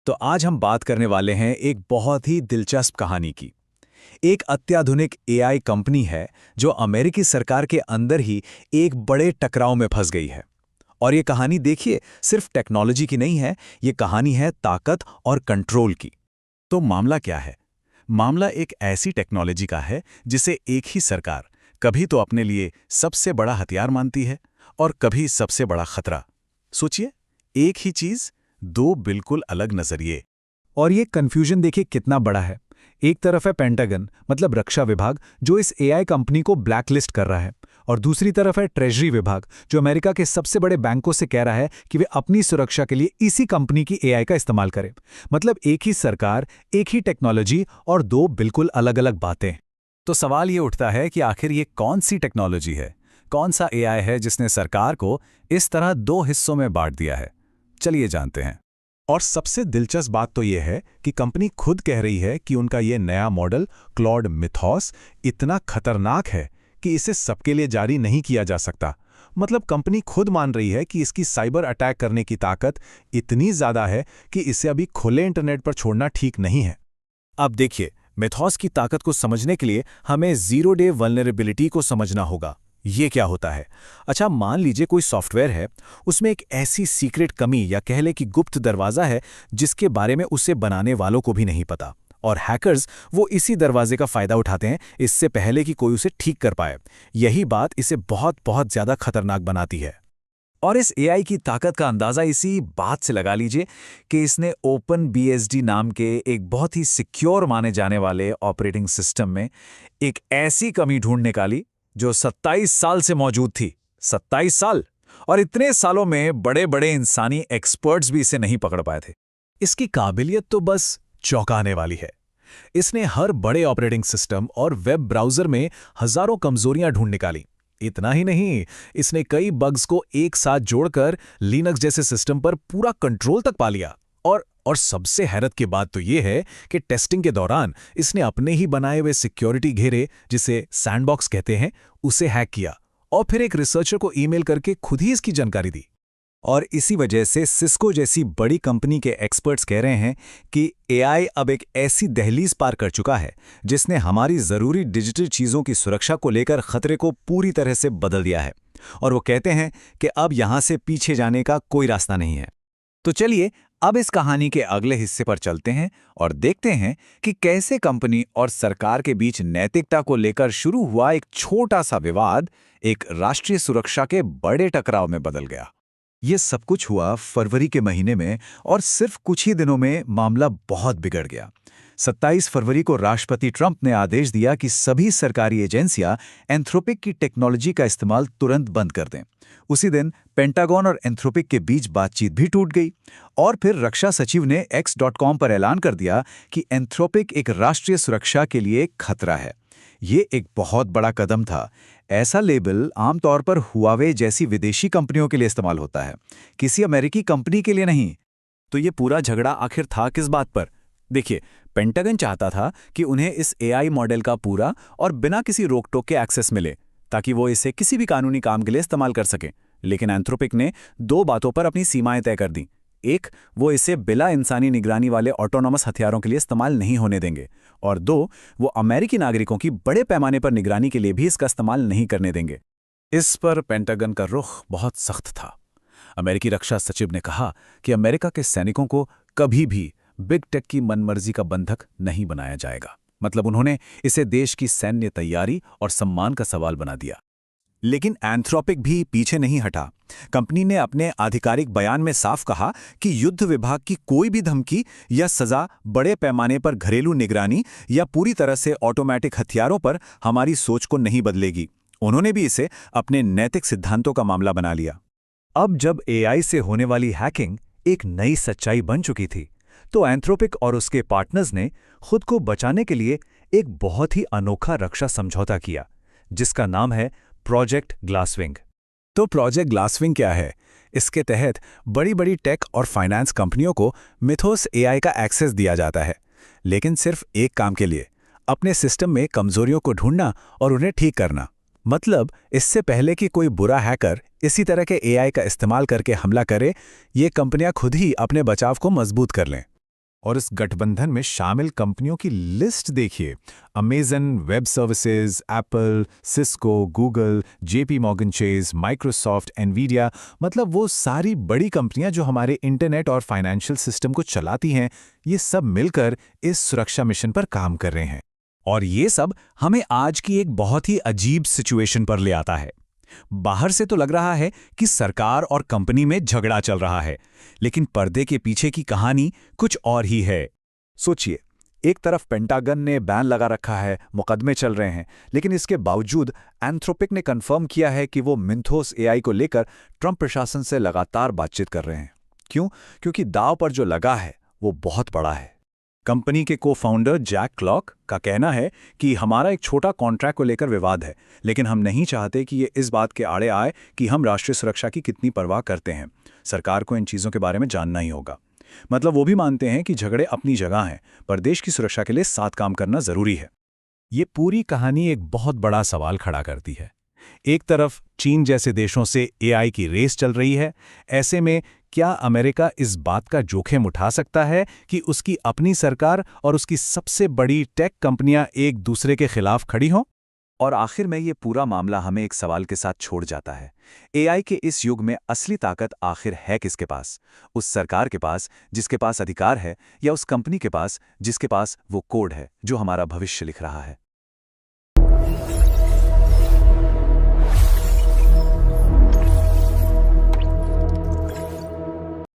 तो आज हम बात करने वाले हैं एक बहुत ही दिलचस्प कहानी की। एक अत्याधुनिक एआई कंपनी है जो अमेरिकी सरकार के अंदर ही एक बड़े टकराव में फंस गई है। और ये कहानी देखिए सिर्फ टेक्नोलॉजी की नहीं है, ये कहानी है ताकत और कंट्रोल की। तो मामला क्या है? मामला एक ऐसी टेक्नोलॉजी का है जिसे एक ही सरकार कभी तो अपने लिए सबसे बड़ा हथियार मानती है और कभी सबसे बड़ा खतरा। सोचिए, एक ही चीज, दो बिल्कुल अलग नजरिए। और ये कंफ्यूजन देखिए कितना बड़ा है। एक तरफ है पेंटागन मतलब रक्षा विभाग जो इस एआई कंपनी को ब्लैकलिस्ट कर रहा है, और दूसरी तरफ है ट्रेजरी विभाग जो अमेरिका के सबसे बड़े बैंकों से कह रहा है कि वे अपनी सुरक्षा के लिए इसी कंपनी की एआई का इस्तेमाल करें। मतलब एक ही सरकार, एक ही टेक्नोलॉजी और दो बिल्कुल अलग अलग बातें। तो सवाल ये उठता है कि आखिर ये कौन सी टेक्नोलॉजी है, कौन सा एआई है जिसने सरकार को इस तरह दो हिस्सों में बांट दिया है। चलिए जानते हैं। और सबसे दिलचस्प बात तो यह है कि कंपनी खुद कह रही है कि उनका ये नया मॉडल क्लॉड मिथोस इतना खतरनाक है कि इसे सबके लिए जारी नहीं किया जा सकता। मतलब कंपनी खुद मान रही है कि इसकी साइबर अटैक करने की ताकत इतनी ज्यादा है कि इसे अभी खुले इंटरनेट पर छोड़ना ठीक नहीं है। अब देखिए, मिथोस की ताकत को समझने के लिए हमें जीरो डे वल्नरेबिलिटी को समझना होगा। ये क्या होता है? अच्छा, मान लीजिए कोई सॉफ्टवेयर है, उसमें एक ऐसी सीक्रेट कमी या कह ले कि गुप्त दरवाजा है जिसके बारे में उसे बनाने वालों को भी नहीं पता, और हैकर्स वो इसी दरवाजे का फायदा उठाते हैं इससे पहले कि कोई उसे ठीक कर पाए। यही बात इसे बहुत बहुत ज्यादा खतरनाक बनाती है। और इस एआई की ताकत का अंदाजा इसी बात से लगा लीजिए कि इसने ओपनबीएसडी नाम के एक बहुत ही सिक्योर माने जाने वाले ऑपरेटिंग सिस्टम में एक ऐसी कमी ढूंढ निकाली जो 27 साल से मौजूद थी। 27 साल! और इतने सालों में बड़े बड़े इंसानी एक्सपर्ट्स भी इसे नहीं पकड़ पाए थे। इसकी काबिलियत तो बस चौंकाने वाली है। इसने हर बड़े ऑपरेटिंग सिस्टम और वेब ब्राउज़र में हजारों कमजोरियां ढूंढ निकाली। इतना ही नहीं, इसने कई बग्स को एक साथ जोड़कर लिनक्स जैसे सिस्टम पर पूरा कंट्रोल तक पा लिया। और सबसे हैरत की बात तो यह है कि टेस्टिंग के दौरान इसने अपने ही बनाए हुए सिक्योरिटी घेरे, जिसे सैंडबॉक्स कहते हैं, उसे हैक किया और फिर एक रिसर्चर को ईमेल करके खुद ही इसकी जानकारी दी। और इसी वजह से सिस्को जैसी बड़ी कंपनी के एक्सपर्ट्स कह रहे हैं कि एआई अब एक ऐसी दहलीज पार कर चुका है जिसने हमारी ज़रूरी डिजिटल चीज़ों की सुरक्षा को लेकर खतरे को पूरी तरह से बदल दिया है। और वो कहते हैं कि अब यहां से पीछे जाने का कोई रास्ता नहीं है। तो चलिए अब इस कहानी के अगले हिस्से पर चलते हैं और देखते हैं कि कैसे कंपनी और सरकार के बीच नैतिकता को लेकर शुरू हुआ एक छोटा सा विवाद एक राष्ट्रीय सुरक्षा के बड़े टकराव में बदल गया। ये सब कुछ हुआ फरवरी के महीने में, और सिर्फ कुछ ही दिनों में मामला बहुत बिगड़ गया। 27 फरवरी को राष्ट्रपति ट्रंप ने आदेश दिया कि सभी सरकारी एजेंसियां एंथ्रोपिक की टेक्नोलॉजी का इस्तेमाल तुरंत बंद कर दें। उसी दिन पेंटागन और एंथ्रोपिक के बीच बातचीत भी टूट गई, और फिर रक्षा सचिव ने x.com पर ऐलान कर दिया कि एंथ्रोपिक एक राष्ट्रीय सुरक्षा के लिए खतरा है। ये एक बहुत बड़ा कदम था। ऐसा लेबल आमतौर पर हुआवे जैसी विदेशी कंपनियों के लिए इस्तेमाल होता है, किसी अमेरिकी कंपनी के लिए नहीं। तो ये पूरा झगड़ा आखिर था किस बात पर? देखिए, पेंटागन चाहता था कि उन्हें इस एआई मॉडल का पूरा और बिना किसी रोक-टोक के एक्सेस मिले ताकि वो इसे किसी भी कानूनी काम के लिए इस्तेमाल कर सकें। लेकिन एंथ्रोपिक ने दो बातों पर अपनी सीमाएं तय कर दी। एक, वो इसे बिना इंसानी निगरानी वाले ऑटोनॉमस हथियारों के लिए इस्तेमाल नहीं होने देंगे, और दो, वो अमेरिकी नागरिकों की बड़े पैमाने पर निगरानी के लिए भी इसका इस्तेमाल नहीं करने देंगे। इस पर पेंटागन का रुख बहुत सख्त था। अमेरिकी रक्षा सचिव ने कहा कि अमेरिका के सैनिकों को कभी भी बिग टेक की मनमर्जी का बंधक नहीं बनाया जाएगा। मतलब उन्होंने इसे देश की सैन्य तैयारी और सम्मान का सवाल बना दिया। लेकिन एंथ्रोपिक भी पीछे नहीं हटा। कंपनी ने अपने आधिकारिक बयान में साफ कहा कि युद्ध विभाग की कोई भी धमकी या सजा बड़े पैमाने पर घरेलू निगरानी या पूरी तरह से ऑटोमेटिक हथियारों पर हमारी सोच को नहीं बदलेगी। उन्होंने भी इसे अपने नैतिक सिद्धांतों का मामला बना लिया। अब जब एआई से होने वाली हैकिंग एक नई सच्चाई बन चुकी थी, तो एंथ्रोपिक और उसके पार्टनर्स ने खुद को बचाने के लिए एक बहुत ही अनोखा रक्षा समझौता किया, जिसका नाम है प्रोजेक्ट ग्लासविंग। तो प्रोजेक्ट ग्लासविंग क्या है? इसके तहत बड़ी बड़ी टेक और फाइनेंस कंपनियों को मिथोस एआई का एक्सेस दिया जाता है, लेकिन सिर्फ एक काम के लिए, अपने सिस्टम में कमजोरियों को ढूंढना और उन्हें ठीक करना। मतलब इससे पहले कि कोई बुरा हैकर इसी तरह के एआई का इस्तेमाल करके हमला करे, ये कंपनियां खुद ही अपने बचाव को मजबूत कर लें। और इस गठबंधन में शामिल कंपनियों की लिस्ट देखिए। Amazon web services, Apple, Cisco, Google, JP Morgan chase, Microsoft, Nvidia, मतलब वो सारी बड़ी कंपनियां जो हमारे इंटरनेट और फाइनेंशियल सिस्टम को चलाती हैं, ये सब मिलकर इस सुरक्षा मिशन पर काम कर रहे हैं। और ये सब हमें आज की एक बहुत ही अजीब सिचुएशन पर ले आता है। बाहर से तो लग रहा है कि सरकार और कंपनी में झगड़ा चल रहा है, लेकिन पर्दे के पीछे की कहानी कुछ और ही है। सोचिए, एक तरफ पेंटागन ने बैन लगा रखा है, मुकदमे चल रहे हैं, लेकिन इसके बावजूद एंथ्रोपिक ने कंफर्म किया है कि वो मिंथोस एआई को लेकर ट्रंप प्रशासन से लगातार बातचीत कर रहे हैं। क्यों? क्योंकि दांव पर जो लगा है वो बहुत बड़ा है। कंपनी के को-फाउंडर जैक क्लॉक का कहना है कि हमारा एक छोटा कॉन्ट्रैक्ट को लेकर विवाद है, लेकिन हम नहीं चाहते कि ये इस बात के आड़े आए कि हम राष्ट्रीय सुरक्षा की कितनी परवाह करते हैं। सरकार को इन चीज़ों के बारे में जानना ही होगा। मतलब वो भी मानते हैं कि झगड़े अपनी जगह हैं, पर देश की सुरक्षा के लिए साथ काम करना ज़रूरी है। ये पूरी कहानी एक बहुत बड़ा सवाल खड़ा करती है। एक तरफ चीन जैसे देशों से एआई की रेस चल रही है। ऐसे में क्या अमेरिका इस बात का जोखिम उठा सकता है कि उसकी अपनी सरकार और उसकी सबसे बड़ी टेक कंपनियां एक दूसरे के खिलाफ खड़ी हों? और आखिर में ये पूरा मामला हमें एक सवाल के साथ छोड़ जाता है। एआई के इस युग में असली ताकत आखिर है किसके पास? उस सरकार के पास जिसके पास अधिकार है, या उस कंपनी के पास जिसके पास वो कोड है जो हमारा भविष्य लिख रहा है?